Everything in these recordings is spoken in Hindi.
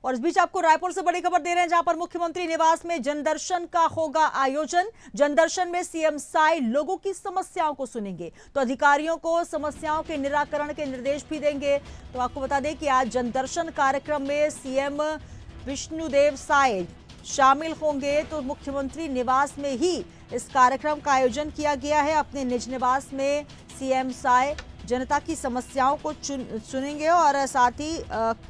और इस बीच आपको रायपुर से बड़ी खबर दे रहे हैं, जहां पर मुख्यमंत्री निवास में जनदर्शन का होगा आयोजन। जनदर्शन में सीएम साय लोगों की समस्याओं को सुनेंगे, तो अधिकारियों को समस्याओं के निराकरण के निर्देश भी देंगे। तो आपको बता दें कि आज जनदर्शन कार्यक्रम में सीएम विष्णुदेव साय शामिल होंगे। तो मुख्यमंत्री निवास में ही इस कार्यक्रम का आयोजन किया गया है। अपने निज निवास में सीएम साय जनता की समस्याओं को सुनेंगे और साथ ही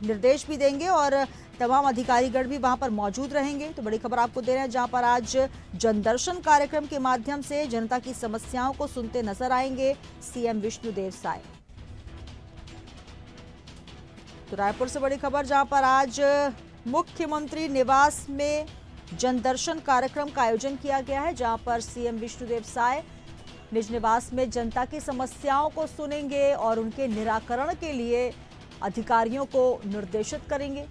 निर्देश भी देंगे, और तमाम अधिकारीगण भी वहां पर मौजूद रहेंगे। तो बड़ी खबर आपको दे रहे हैं, जहां पर आज जनदर्शन कार्यक्रम के माध्यम से जनता की समस्याओं को सुनते नजर आएंगे सीएम विष्णुदेव साय। तो रायपुर से बड़ी खबर, जहां पर आज मुख्यमंत्री निवास में जनदर्शन कार्यक्रम का आयोजन किया गया है, जहां पर सीएम विष्णुदेव साय निज निवास में जनता की समस्याओं को सुनेंगे और उनके निराकरण के लिए अधिकारियों को निर्देशित करेंगे।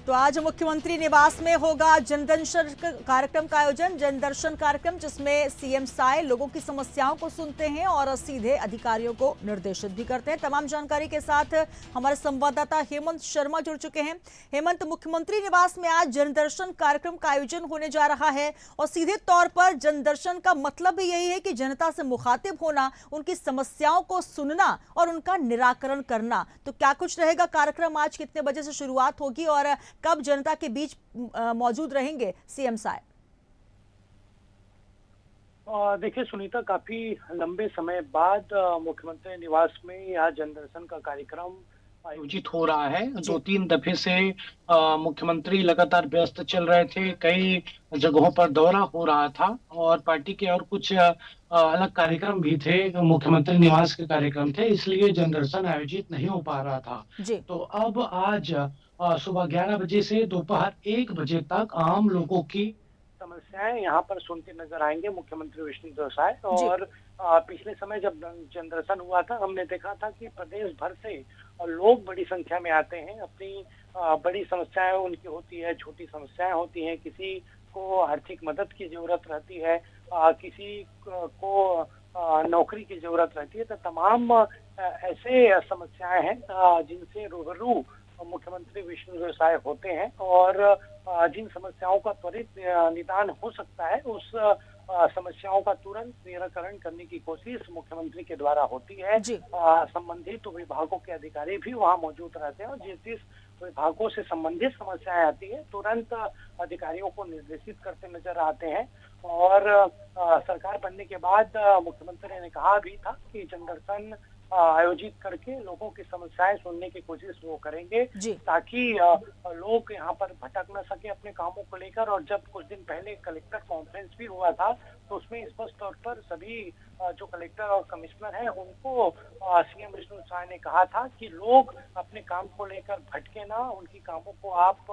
तो आज मुख्यमंत्री निवास में होगा जनदर्शन कार्यक्रम का आयोजन। जनदर्शन कार्यक्रम जिसमें सीएम साय लोगों की समस्याओं को सुनते हैं और सीधे अधिकारियों को निर्देशित भी करते हैं। तमाम जानकारी के साथ हमारे संवाददाता हेमंत शर्मा जुड़ चुके हैं। हेमंत, मुख्यमंत्री निवास में आज जनदर्शन कार्यक्रम का आयोजन होने जा रहा है और सीधे तौर पर जनदर्शन का मतलब भी यही है कि जनता से मुखातिब होना, उनकी समस्याओं को सुनना और उनका निराकरण करना। तो क्या कुछ रहेगा कार्यक्रम, आज कितने बजे से शुरुआत होगी और कब जनता के बीच मौजूद रहेंगे सीएम साय? देखिए सुनीता, काफी लंबे समय बाद मुख्यमंत्री निवास में यह जनदर्शन का कार्यक्रम आयोजित हो रहा है। 2-3 दफे से मुख्यमंत्री लगातार व्यस्त चल रहे थे, कई जगहों पर दौरा हो रहा था और पार्टी के और कुछ अलग कार्यक्रम भी थे, मुख्यमंत्री निवास के कार्यक्रम थे, इसलिए जनदर्शन आयोजित नहीं हो पा रहा था। तो अब आज सुबह 11 बजे से दोपहर 1 बजे तक आम लोगों की समस्याएं यहाँ पर सुनते नजर आएंगे मुख्यमंत्री विष्णुदेव साय। और पिछले समय जब जनदर्शन हुआ था, हमने देखा था कि प्रदेश भर से लोग बड़ी संख्या में आते हैं, अपनी बड़ी समस्याएं उनकी होती है, छोटी समस्याएं होती हैं, किसी को आर्थिक मदद की जरूरत रहती है, किसी को नौकरी की जरूरत रहती है। तो तमाम ऐसे समस्याएं हैं जिनसे रूबरू मुख्यमंत्री विष्णुदेव साय होते हैं और जिन समस्याओं का त्वरित निदान हो सकता है, उस समस्याओं का तुरंत निराकरण करने की कोशिश मुख्यमंत्री के द्वारा होती है। संबंधित विभागों के अधिकारी भी वहां मौजूद रहते हैं और जिस विभागों से संबंधित समस्याएं आती है, तुरंत अधिकारियों को निर्देशित करते नजर आते हैं। और सरकार बनने के बाद मुख्यमंत्री ने कहा भी था कि जनदर्शन आयोजित करके लोगों की समस्याएं सुनने की कोशिश वो करेंगे, ताकि लोग यहाँ पर भटक न सके अपने कामों को लेकर। और जब कुछ दिन पहले कलेक्टर कॉन्फ्रेंस भी हुआ था, तो उसमें स्पष्ट तौर पर सभी जो कलेक्टर और कमिश्नर हैं उनको सीएम विष्णु साय ने कहा था कि लोग अपने काम को लेकर भटके ना, उनकी कामों को आप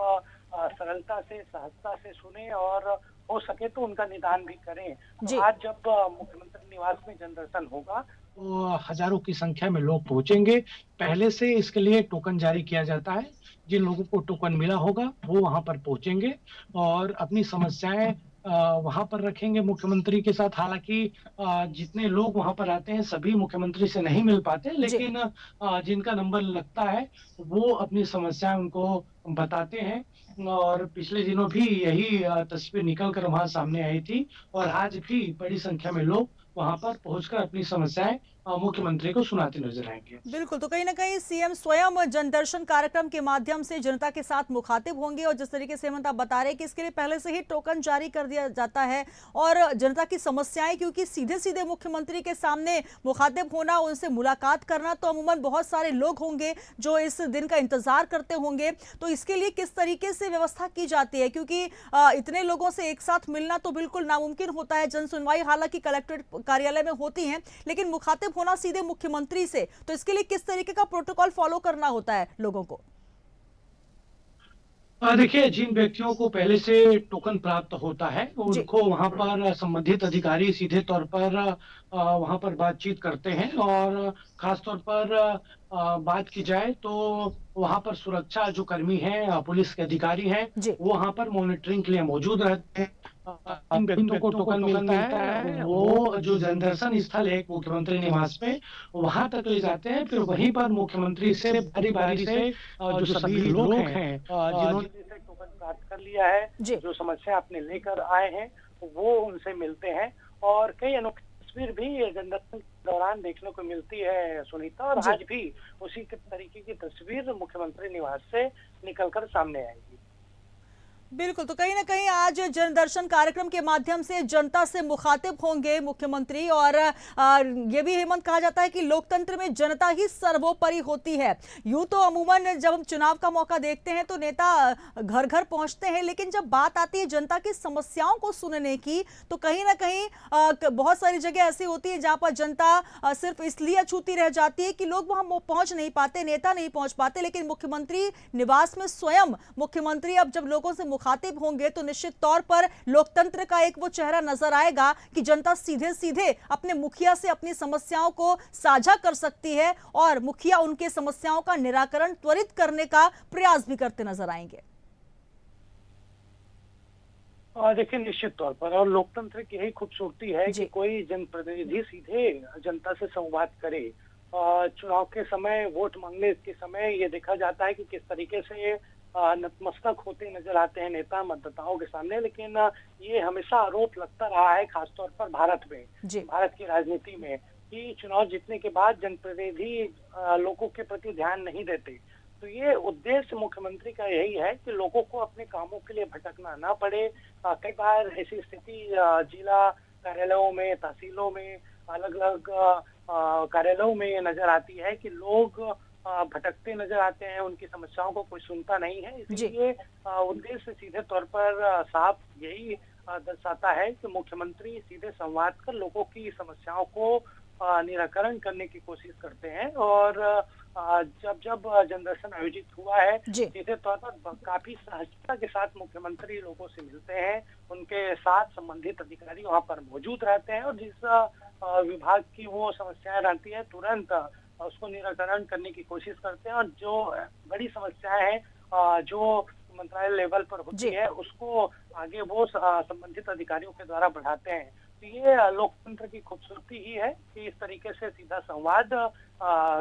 सरलता से, सहजता से सुने और हो सके तो उनका निदान भी करें। तो आज जब मुख्यमंत्री निवास में जनदर्शन होगा तो हजारों की संख्या में लोग पहुंचेंगे। पहले से इसके लिए टोकन जारी किया जाता है, जिन लोगों को टोकन मिला होगा वो वहां पर पहुंचेंगे और अपनी समस्याएं वहां पर रखेंगे मुख्यमंत्री के साथ। हालांकि जितने लोग वहां पर आते हैं सभी मुख्यमंत्री से नहीं मिल पाते, लेकिन जिनका नंबर लगता है वो अपनी समस्याएं उनको बताते हैं। और पिछले दिनों भी यही तस्वीर निकल कर वहां सामने आई थी और आज भी बड़ी संख्या में लोग वहां पर पहुंचकर अपनी समस्याएं मुख्यमंत्री को सुनाते नजर आएंगे। बिल्कुल, तो कहीं ना कहीं सीएम स्वयं जनदर्शन कार्यक्रम के माध्यम से जनता के साथ मुखातिब होंगे। और जिस तरीके से हेमंत आप बता रहे हैं कि इसके लिए पहले से ही टोकन जारी कर दिया जाता है और जनता की समस्याएं, क्योंकि सीधे सीधे मुख्यमंत्री के सामने मुखातिब होना, उनसे मुलाकात करना, तो अमूमन बहुत सारे लोग होंगे जो इस दिन का इंतजार करते होंगे। तो इसके लिए किस तरीके से व्यवस्था की जाती है, क्योंकि इतने लोगों से एक साथ मिलना तो बिल्कुल नामुमकिन होता है। जन सुनवाई हालांकि कलेक्ट्रेट कार्यालय में होती है, लेकिन मुखातिब होना सीधे मुख्यमंत्री से, तो इसके लिए किस तरीके का प्रोटोकॉल फॉलो करना होता है लोगों को? देखिए, जिन व्यक्तियों को पहले से टोकन प्राप्त होता है उनको वहां पर संबंधित अधिकारी सीधे तौर पर वहां पर बातचीत करते हैं। और खासतौर पर बात की जाए तो वहां पर सुरक्षा जो कर्मी हैं, पुलिस के अधिकारी हैं, जी। वो वहां पर मॉनिटरिंग के लिए मौजूद रहते हैं। जिन व्यक्तियों को टोकन मिलता है वो जो जनदर्शन स्थल है मुख्यमंत्री निवास में, वहां तक ले जाते हैं। फिर वहीं पर मुख्यमंत्री से बारी बारी से जो सभी लोग हैं जिन्होंने से टोकन प्राप्त कर लिया है, जी। जो समस्या अपने लेकर आए हैं, वो उनसे मिलते हैं। और कई अनोखी तस्वीर भी जनदर्शन के दौरान देखने को मिलती है सुनीता, और जी। आज भी उसी के तरीके की तस्वीर मुख्यमंत्री निवास से निकलकर सामने आएगी। बिल्कुल, तो कहीं ना कहीं आज जनदर्शन कार्यक्रम के माध्यम से जनता से मुखातिब होंगे मुख्यमंत्री। और ये भी हेमंत कहा जाता है कि लोकतंत्र में जनता ही सर्वोपरि होती है। यूं तो अमूमन जब हम चुनाव का मौका देखते हैं तो नेता घर घर पहुंचते हैं, लेकिन जब बात आती है जनता की समस्याओं को सुनने की तो कहीं ना कहीं बहुत सारी जगह ऐसी होती है जहां पर जनता सिर्फ इसलिए अछूती रह जाती है कि लोग वहां पहुंच नहीं पाते, नेता नहीं पहुंच पाते। लेकिन मुख्यमंत्री निवास में स्वयं मुख्यमंत्री अब जब लोगों से मुखातिब होंगे तो निश्चित तौर पर लोकतंत्र का एक वो चेहरा नजर आएगा कि जनता सीधे सीधे अपने मुखिया से अपनी समस्याओं को साझा कर सकती है और मुखिया उनके समस्याओं का निराकरण त्वरित करने का प्रयास भी करते नजर आएंगे। देखिए, निश्चित तौर पर, और लोकतंत्र की यही खूबसूरती है कि कोई जनप्रतिनिधि सीधे जनता से संवाद करे। चुनाव के समय, वोट मांगने के समय ये देखा जाता है कि किस तरीके से नतमस्तक होते नजर आते हैं नेता मतदाताओं के सामने। लेकिन ये हमेशा आरोप लगता रहा है, खासतौर पर भारत में, भारत की राजनीति में, कि चुनाव जीतने के बाद जनप्रतिनिधि लोगों के प्रति ध्यान नहीं देते। तो ये उद्देश्य मुख्यमंत्री का यही है कि लोगों को अपने कामों के लिए भटकना ना पड़े। कई बार ऐसी स्थिति जिला कार्यालयों में, तहसीलों में, अलग अलग कार्यालयों में नजर आती है कि लोग भटकते नजर आते हैं, उनकी समस्याओं को कोई सुनता नहीं है। इसलिए उद्देश्य सीधे तौर पर साफ यही दर्शाता है कि मुख्यमंत्री सीधे संवाद कर लोगों की समस्याओं को निराकरण करने की कोशिश करते हैं। और जब जब जनदर्शन आयोजित हुआ है, सीधे तौर पर काफी सहजता के साथ मुख्यमंत्री लोगों से मिलते हैं, उनके साथ संबंधित अधिकारी वहां पर मौजूद रहते हैं और जिस विभाग की वो समस्याएं रहती है तुरंत उसको निराकरण करने की कोशिश करते हैं। और जो बड़ी समस्याएं हैं जो मंत्रालय लेवल पर होती है, उसको आगे वो संबंधित अधिकारियों के द्वारा बढ़ाते हैं। तो ये लोकतंत्र की खूबसूरती ही है कि इस तरीके से सीधा संवाद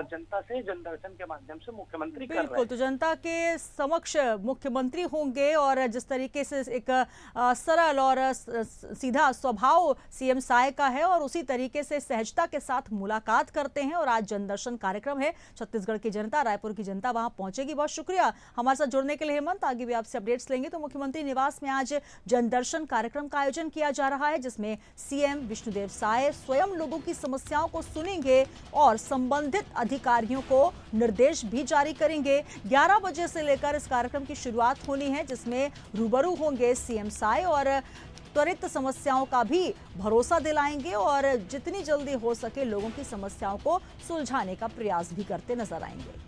जनता से जनदर्शन के माध्यम से मुख्यमंत्री कर रहे हैं। बिल्कुल, तो जनता के समक्ष मुख्यमंत्री होंगे और जिस तरीके से एक सरल और सीधा स्वभाव सीएम साय का है और उसी तरीके से सहजता के साथ मुलाकात करते हैं। और आज जनदर्शन कार्यक्रम है, छत्तीसगढ़ की जनता, रायपुर की जनता वहां पहुंचेगी। बहुत शुक्रिया हमारे साथ जुड़ने के लिए हेमंत। आगे भी आपसे अपडेट्स लेंगे। तो मुख्यमंत्री निवास में आज जनदर्शन कार्यक्रम का आयोजन किया जा रहा है, जिसमें सीएम विष्णुदेव साय स्वयं लोगों की समस्याओं को सुनेंगे और संबंधित अधिकारियों को निर्देश भी जारी करेंगे। 11 बजे से लेकर इस कार्यक्रम की शुरुआत होनी है, जिसमें रूबरू होंगे सीएम साय और त्वरित समस्याओं का भी भरोसा दिलाएंगे और जितनी जल्दी हो सके लोगों की समस्याओं को सुलझाने का प्रयास भी करते नजर आएंगे।